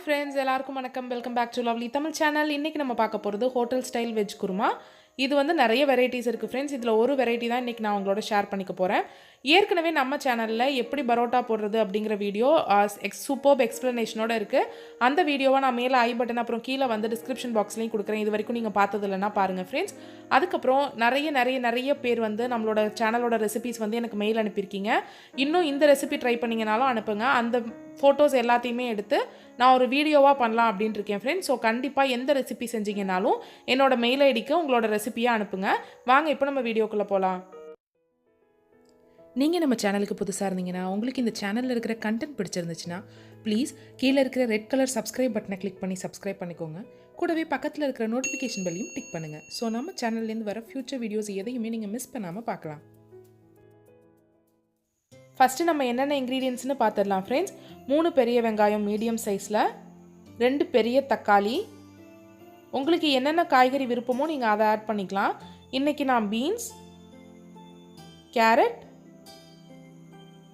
friends, எல்லாருக்கும் வணக்கம். Welcome back to lovely Tamil channel. இன்னைக்கு நம்ம பார்க்க போறது ஹோட்டல் ஸ்டைல் வெஜ் குருமா. இது வந்து நிறைய வெரைட்டிஸ் இருக்கு फ्रेंड्स. இதுல ஒரு வெரைட்டி தான் இன்னைக்கு நான் உங்களோட ஷேர் பண்ணிக்க போறேன். ஏற்கனவே நம்ம சேனல்ல எப்படி பரோட்டா போடுறது அப்படிங்கற வீடியோ சூப்பர்ப் எக்ஸ்பிளனேஷனோட இருக்கு. அந்த வீடியோவை நான் மேல ஐ பட்டன் அப்புறம் கீழ வந்து டிஸ்கிரிப்ஷன் பாக்ஸ்லயும் கொடுக்கிறேன். இது வரைக்கும் நீங்க பார்த்தது இல்லனா பாருங்க फ्रेंड्स. அதுக்கு அப்புறம் நிறைய பேர் வந்து நம்மளோட சேனலோட ரெசிபீஸ் வந்து எனக்கு மெயில் அனுப்பியிருக்கீங்க. இன்னும் இந்த ரெசிபி ட்ரை பண்ணீங்கனாலும் அனுப்புங்க. அந்த ஃபோட்டோஸ் எல்லாத்தையுமே எடுத்து நான் ஒரு வீடியோவா பண்ணலாம் அப்படினு இருக்கேன் फ्रेंड्स. சோ கண்டிப்பா எந்த ரெசிபி செஞ்சீங்கனாலும் என்னோட மெயில் ஐடிக்கு உங்களோட ரெசிபியை அனுப்புங்க. வாங்க இப்போ நம்ம வீடியோக்குள்ள போலாம். நீங்க நம்ம சேனலுக்கு புதுசா இருந்தீங்கன்னா உங்களுக்கு இந்த சேனல்ல இருக்கிற கண்டென்ட் பிடிச்சிருந்துச்சுனா ப்ளீஸ் கீழ இருக்கிற ரெட் கலர் சப்ஸ்கிரைப் பட்டனை கிளிக் பண்ணி சப்ஸ்கிரைப் பண்ணிக்கோங்க. கூடவே பக்கத்துல இருக்கிற நோட்டிஃபிகேஷன் பெல்லையும் டிக் பண்ணுங்க. சோ நம்ம சேனல்ல இருந்து வர ஃபியூச்சர் வீடியோஸ் எதையுமே நீங்க மிஸ் பண்ணாம பார்க்கலாம். ஃபர்ஸ்ட் நம்ம என்னென்ன இன்கிரிடியன்ட்ஸ்னு பார்த்துடலாம் फ्रेंड्स. 3 பெரிய வெங்காயம் மீடியம் சைஸ்ல, 2 பெரிய தக்காளி. உங்களுக்கு என்னென்ன காய்கறி விருப்பமோ நீங்க அதை ஆட் பண்ணிக்கலாம். இன்னைக்கு நான் பீன்ஸ், கேரட்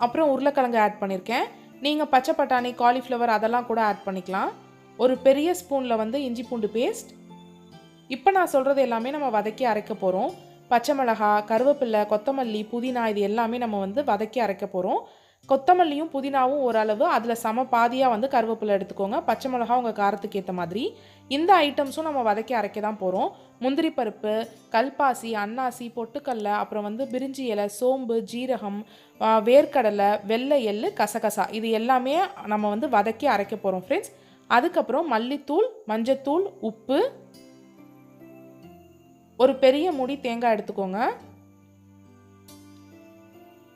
அப்புறம் உருளைக்கிழங்கு ஆட் பண்ணியிருக்கேன். நீங்கள் பச்சை பட்டாணி, காலிஃப்ளவர் அதெல்லாம் கூட ஆட் பண்ணிக்கலாம். ஒரு பெரிய ஸ்பூனில் வந்து இஞ்சி பூண்டு பேஸ்ட். இப்போ நான் சொல்கிறது எல்லாமே நம்ம வதக்கி அரைக்க போகிறோம். பச்சை மிளகாய், கருவேப்பிலை, கொத்தமல்லி, புதினா இது எல்லாமே நம்ம வந்து வதக்கி அரைக்க போகிறோம். கொத்தமல்லியும் புதினாவும் ஓரளவு, அதில் சம பாதியாக வந்து கருவேப்பிலை எடுத்துக்கோங்க. பச்சை மிளகாய் உங்கள் காரத்துக்கு ஏற்ற மாதிரி. இந்த ஐட்டம்ஸும் நம்ம வதக்கி அரைக்க தான் போகிறோம். முந்திரி பருப்பு, கல்பாசி, அன்னாசி, பொட்டுக்கடலை, அப்புறம் வந்து பிரிஞ்சி இலை, சோம்பு, ஜீரகம், வேர்க்கடலை, வெள்ளை எள்ளு, கசகசா இது எல்லாமே நம்ம வந்து வதக்கி அரைக்க போகிறோம் फ्रेंड्स. அதுக்கப்புறம் மல்லித்தூள், மஞ்சத்தூள், உப்பு, ஒரு பெரிய மூடி தேங்காய் எடுத்துக்கோங்க.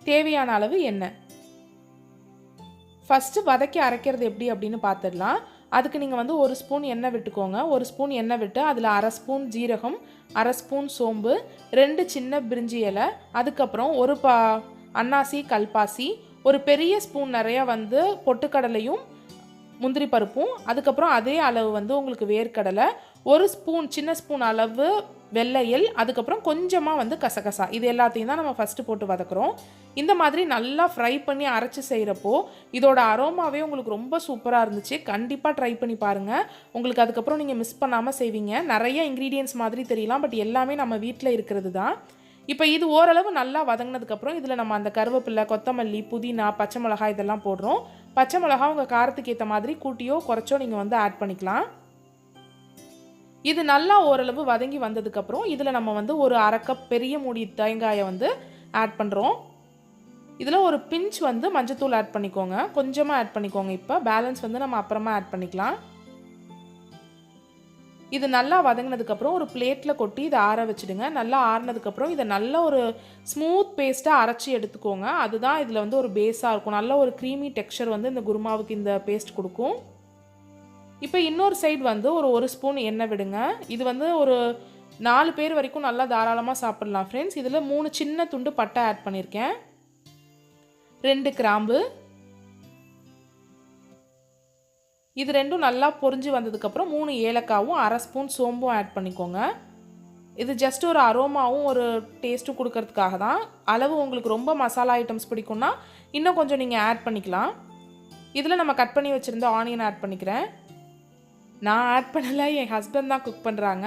தேவையான அளவு எண்ணெய். ஃபர்ஸ்ட் வதக்கி அரைக்கிறது எப்படி அப்படின்னு பார்த்துடலாம். அதுக்கு நீங்கள் வந்து ஒரு ஸ்பூன் எண்ணெய் விட்டுக்கோங்க. ஒரு ஸ்பூன் எண்ணெய் விட்டு அதில் அரை ஸ்பூன் ஜீரகம், அரை ஸ்பூன் சோம்பு, 2 சின்ன பிரிஞ்சி இலை, அதுக்கப்புறம் ஒரு அன்னாசி, கல்பாசி, ஒரு பெரிய ஸ்பூன் நிறையா வந்து பொட்டுக்கடலையும் முந்திரி பருப்பும், அதுக்கப்புறம் அதே அளவு வந்து உங்களுக்கு வேர்க்கடலை, ஒரு ஸ்பூன் சின்ன ஸ்பூன் அளவு வெள்ளையல், அதுக்கப்புறம் கொஞ்சமாக வந்து கசகசா இது எல்லாத்தையும் தான் நம்ம ஃபஸ்ட்டு போட்டு வதக்குறோம். இந்த மாதிரி நல்லா ஃப்ரை பண்ணி அரைச்சி செய்கிறப்போ இதோட அரோமாவே உங்களுக்கு ரொம்ப சூப்பராக இருந்துச்சு. கண்டிப்பாக ட்ரை பண்ணி பாருங்கள். உங்களுக்கு அதுக்கப்புறம் நீங்கள் மிஸ் பண்ணாமல் செய்வீங்க. நிறைய இன்க்ரீடியன்ட்ஸ் மாதிரி தெரியலாம், பட் எல்லாமே நம்ம வீட்டில் இருக்கிறது தான். இப்போ இது ஓரளவு நல்லா வதங்கினதுக்கப்புறம் இதில் நம்ம அந்த கருவேப்பிலை, கொத்தமல்லி, புதினா, பச்சை மிளகாய் இதெல்லாம் போடுறோம். பச்சை மிளகாய் உங்கள் காரத்துக்கு ஏற்ற மாதிரி கூட்டியோ குறைச்சோ நீங்கள் வந்து ஆட் பண்ணிக்கலாம். இது நல்லா ஓரளவு வதங்கி வந்ததுக்கப்புறம் இதில் நம்ம வந்து ஒரு அரை கப் பெரிய மூடி தேங்காயை வந்து ஆட் பண்ணுறோம். இதில் ஒரு பிஞ்ச் வந்து மஞ்சத்தூள் ஆட் பண்ணிக்கோங்க. கொஞ்சமாக ஆட் பண்ணிக்கோங்க. இப்போ பேலன்ஸ் வந்து நம்ம அப்புறமா ஆட் பண்ணிக்கலாம். இது நல்லா வதங்கினதுக்கப்புறம் ஒரு பிளேட்டில் கொட்டி இதை ஆற வச்சுடுங்க. நல்லா ஆறினதுக்கப்புறம் இதை நல்ல ஒரு ஸ்மூத் பேஸ்ட்டாக அரைச்சி எடுத்துக்கோங்க. அதுதான் இதில் வந்து ஒரு பேஸாக இருக்கும். நல்ல ஒரு க்ரீமி டெக்ஸ்சர் வந்து இந்த குருமாவுக்கு இந்த பேஸ்ட் கொடுக்கும். இப்போ இன்னொரு சைடு வந்து ஒரு ஸ்பூன் எண்ணெய் விடுங்க. இது வந்து ஒரு 4 பேர் வரைக்கும் நல்லா தாராளமாக சாப்பிடலாம் फ्रेंड्स. இதில் 3 சின்ன துண்டு பட்டை ஆட் பண்ணியிருக்கேன், 2 கிராம்பு. இது ரெண்டும் நல்லா பொரிஞ்சு வந்ததுக்கப்புறம் 3 ஏலக்காவும், அரை ஸ்பூன் சோம்பும் ஆட் பண்ணிக்கோங்க. இது ஜஸ்ட் ஒரு அரோமாவும் ஒரு டேஸ்ட்டும் கொடுக்கறதுக்காக தான். அளவு உங்களுக்கு ரொம்ப மசாலா ஐட்டம்ஸ் பிடிக்கும்னா இன்னும் கொஞ்சம் நீங்கள் ஆட் பண்ணிக்கலாம். இதில் நம்ம கட் பண்ணி வச்சுருந்த ஆனியன் ஆட் பண்ணிக்கிறேன். நான் ஆட் பண்ணலை, என் ஹஸ்பண்ட் தான் குக் பண்ணுறாங்க.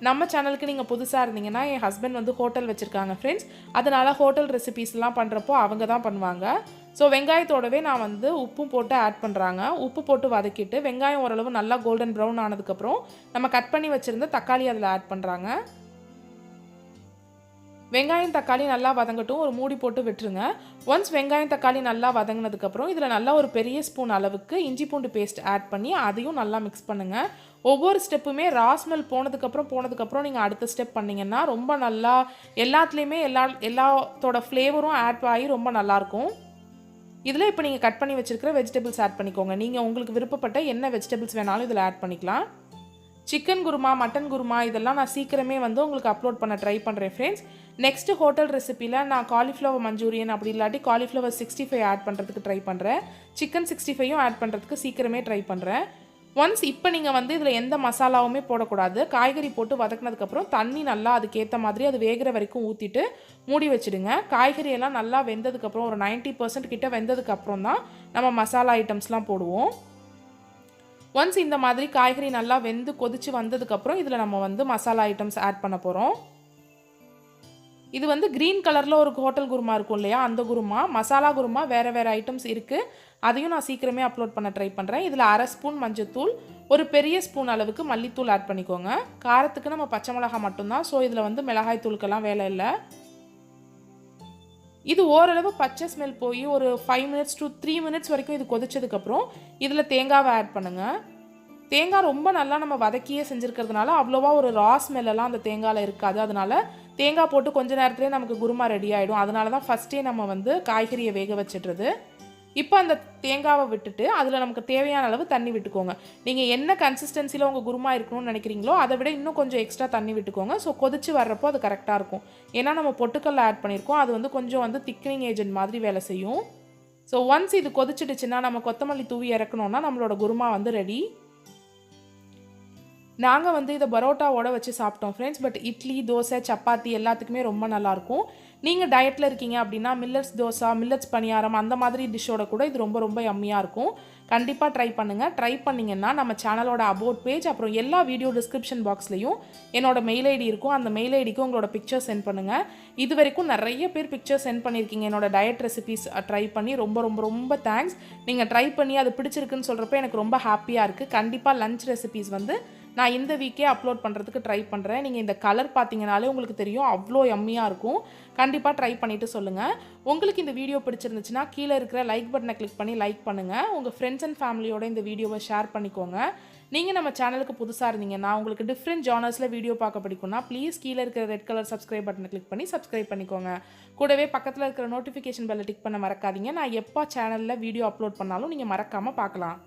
நம்ம சேனலுக்கு நீங்கள் புதுசாக இருந்தீங்கன்னா என் ஹஸ்பண்ட் வந்து ஹோட்டல் வச்சுருக்காங்க फ्रेंड्स. அதனால் ஹோட்டல் ரெசிபீஸ்லாம் பண்ணுறப்போ அவங்க தான் பண்ணுவாங்க. ஸோ வெங்காயத்தோடவே நான் வந்து உப்பும் போட்டு ஆட் பண்ணுறாங்க. உப்பு போட்டு வதக்கிட்டு வெங்காயம் ஓரளவு நல்லா கோல்டன் ப்ரௌன் ஆனதுக்கப்புறம் நம்ம கட் பண்ணி வச்சுருந்த தக்காளி அதில் ஆட் பண்ணுறாங்க. வெங்காயம் தக்காளி நல்லா வதங்கட்டும், ஒரு மூடி போட்டு விட்டுருங்க. ஒன்ஸ் வெங்காயம் தக்காளி நல்லா வதங்கினதுக்கப்புறம் இதில் நல்லா ஒரு பெரிய ஸ்பூன் அளவுக்கு இஞ்சி பூண்டு பேஸ்ட் ஆட் பண்ணி அதையும் நல்லா மிக்ஸ் பண்ணுங்கள். ஒவ்வொரு ஸ்டெப்புமே ராஸ்மெல் போனதுக்கப்புறம் நீங்கள் அடுத்த ஸ்டெப் பண்ணிங்கன்னா ரொம்ப நல்லா எல்லாத்துலேயுமே எல்லாத்தோட ஃப்ளேவரும் ஆட் ஆகி ரொம்ப நல்லாயிருக்கும். இதில் இப்போ நீங்கள் கட் பண்ணி வச்சுருக்கிற வெஜிடபிள்ஸ் ஆட் பண்ணிக்கோங்க. நீங்கள் உங்களுக்கு விருப்பப்பட்ட என்ன வெஜிடபிள்ஸ் வேணாலும் இதில் ஆட் பண்ணிக்கலாம். சிக்கன் குருமா, மட்டன் குருமா இதெல்லாம் நான் சீக்கிரமே வந்து உங்களுக்கு அப்லோட் பண்ண ட்ரை பண்ணுறேன் फ्रेंड्स. நெக்ஸ்ட் ஹோட்டல் ரெசிப்பியில் நான் காலிஃப்ளவர் மஞ்சூரியன் அப்படி இல்லாட்டி காலிஃப்ளவர் 65 ஆட் பண்ணுறதுக்கு ட்ரை பண்ணுறேன். சிக்கன் 65யும் ஆட் பண்ணுறதுக்கு சீக்கிரமே ட்ரை பண்ணுறேன். ஒன்ஸ் இப்போ நீங்கள் வந்து இதில் எந்த மசாலாவுமே போடக்கூடாது. காய்கறி போட்டு வதக்கினதுக்கப்புறம் தண்ணி நல்லா அதுக்கேற்ற மாதிரி அது வேகிற வரைக்கும் ஊற்றிட்டு மூடி வச்சுடுங்க. காய்கறியெல்லாம் நல்லா வெந்ததுக்கப்புறம் ஒரு 90% கிட்ட வெந்ததுக்கப்புறம் தான் நம்ம மசாலா ஐட்டம்ஸ்லாம் போடுவோம். ஒன்ஸ் இந்த மாதிரி காய்கறி நல்லா வெந்து கொதிச்சு வந்ததுக்கப்புறம் இதில் நம்ம வந்து மசாலா ஐட்டம்ஸ் ஆட் பண்ண போகிறோம். இது வந்து க்ரீன் கலரில் ஒரு ஹோட்டல் குருமா இருக்கும் இல்லையா, அந்த குருமா. மசாலா குருமா வேறு வேறு ஐட்டம்ஸ் இருக்குது, அதையும் நான் சீக்கிரமே அப்லோட் பண்ண ட்ரை பண்ணுறேன். இதில் 1/2 ஸ்பூன் மஞ்சத்தூள், ஒரு பெரிய ஸ்பூன் அளவுக்கு மல்லித்தூள் ஆட் பண்ணிக்கோங்க. காரத்துக்கு நம்ம பச்சை மிளகாய் மட்டும்தான், ஸோ இதில் வந்து மிளகாய் தூளுக்கெல்லாம் வேலை இல்லை. இது ஓரளவு பச்சை ஸ்மெல் போய் ஒரு 5 மினிட்ஸ் to 3 மினிட்ஸ் வரைக்கும் இது கொதிச்சதுக்கப்புறம் இதில் தேங்காவை ஆட் பண்ணுங்கள். தேங்காய் ரொம்ப நல்லா நம்ம வதக்கியே செஞ்சுருக்கிறதுனால அவ்வளோவா ஒரு ரா ஸ்மெல்லாம் அந்த தேங்காயில் இருக்காது. அதனால் தேங்காய் போட்டு கொஞ்ச நேரத்துலேயே நமக்கு குருமா ரெடி ஆகிடும். அதனால தான் ஃபஸ்ட்டே நம்ம வந்து காய்கறியை வேக வச்சிடுறது. இப்போ அந்த தேங்காவை விட்டுட்டு அதில் நமக்கு தேவையான அளவு தண்ணி விட்டுக்கோங்க. நீங்கள் என்ன கன்சிஸ்டன்சியில் உங்கள் குருமா இருக்கணும்னு நினைக்கிறீங்களோ அதை விட இன்னும் கொஞ்சம் எக்ஸ்ட்ரா தண்ணி விட்டுக்கோங்க. ஸோ கொதிச்சு வர்றப்போ அது கரெக்டாக இருக்கும். ஏன்னா நம்ம பொட்டுக்கல்ல ஆட் பண்ணியிருக்கோம், அது வந்து கொஞ்சம் வந்து திக்னிங் ஏஜென்ட் மாதிரி வேலை செய்யும். ஸோ ஒன்ஸ் இது கொதிச்சிடுச்சுன்னா நம்ம கொத்தமல்லி தூவி இறக்கணுன்னா நம்மளோட குருமா வந்து ரெடி. நாங்கள் வந்து இதை பரோட்டாவோட வச்சு சாப்பிட்டோம் ஃப்ரெண்ட்ஸ். பட் இட்லி, தோசை, சப்பாத்தி எல்லாத்துக்குமே ரொம்ப நல்லாயிருக்கும். நீங்கள் டயட்டில் இருக்கீங்க அப்படின்னா மில்லட்ஸ் தோசை, மில்லட்ஸ் பணியாரம் அந்த மாதிரி டிஷ்ஷோட கூட இது ரொம்ப ரொம்ப யம்மியாக இருக்கும். கண்டிப்பாக ட்ரை பண்ணுங்கள். ட்ரை பண்ணிங்கன்னா நம்ம சேனலோட அபவுட் பேஜ் அப்புறம் எல்லா வீடியோ டிஸ்கிரிப்ஷன் பாக்ஸ்லையும் என்னோட மெயில் ஐடி இருக்கும். அந்த மெயில் ஐடிக்கு உங்களோட பிக்சர் சென்ட் பண்ணுங்கள். இது வரைக்கும் நிறைய பேர் பிக்சர் சென்ட் பண்ணியிருக்கீங்க என்னோட டயட் ரெசிபீஸ் ட்ரை பண்ணி. ரொம்ப ரொம்ப ரொம்ப தேங்க்ஸ். நீங்கள் ட்ரை பண்ணி அது பிடிச்சிருக்குன்னு சொல்கிறப்ப எனக்கு ரொம்ப ஹாப்பியாக இருக்குது. கண்டிப்பாக லஞ்ச் ரெசிபீஸ் வந்து நான் இந்த வீக்கே அப்லோட் பண்ணுறதுக்கு ட்ரை பண்ணுறேன். நீங்கள் இந்த கலர் பார்த்தீங்கனாலே உங்களுக்கு தெரியும், அவ்வளோ யம்மியாக இருக்கும். கண்டிப்பாக ட்ரை பண்ணிவிட்டு சொல்லுங்கள். உங்களுக்கு இந்த வீடியோ பிடிச்சிருந்துச்சுன்னா கீழே இருக்கிற லைக் பட்டனை கிளிக் பண்ணி லைக் பண்ணுங்கள். உங்கள் ஃப்ரெண்ட்ஸ் அண்ட் ஃபேமிலியோட இந்த வீடியோவை ஷேர் பண்ணிக்கோங்க. நீங்கள் நம்ம சேனலுக்கு புதுசாக இருந்தீங்கன்னா உங்களுக்கு டிஃப்ரெண்ட் ஜானர்ஸில் வீடியோ பார்க்க பிடிக்கும்னா ப்ளீஸ் கீழே இருக்கிற ரெட் கலர் சப்ஸ்கிரைப் பட்டனை கிளிக் பண்ணி சப்ஸ்கிரைப் பண்ணிக்கோங்க. கூடவே பக்கத்தில் இருக்கிற நோட்டிஃபிகேஷன் பெல்லை டிக் பண்ண மறக்காதீங்க. நான் எப்போ சேனலில் வீடியோ அப்லோட் பண்ணாலும் நீங்கள் மறக்காமல் பார்க்கலாம்.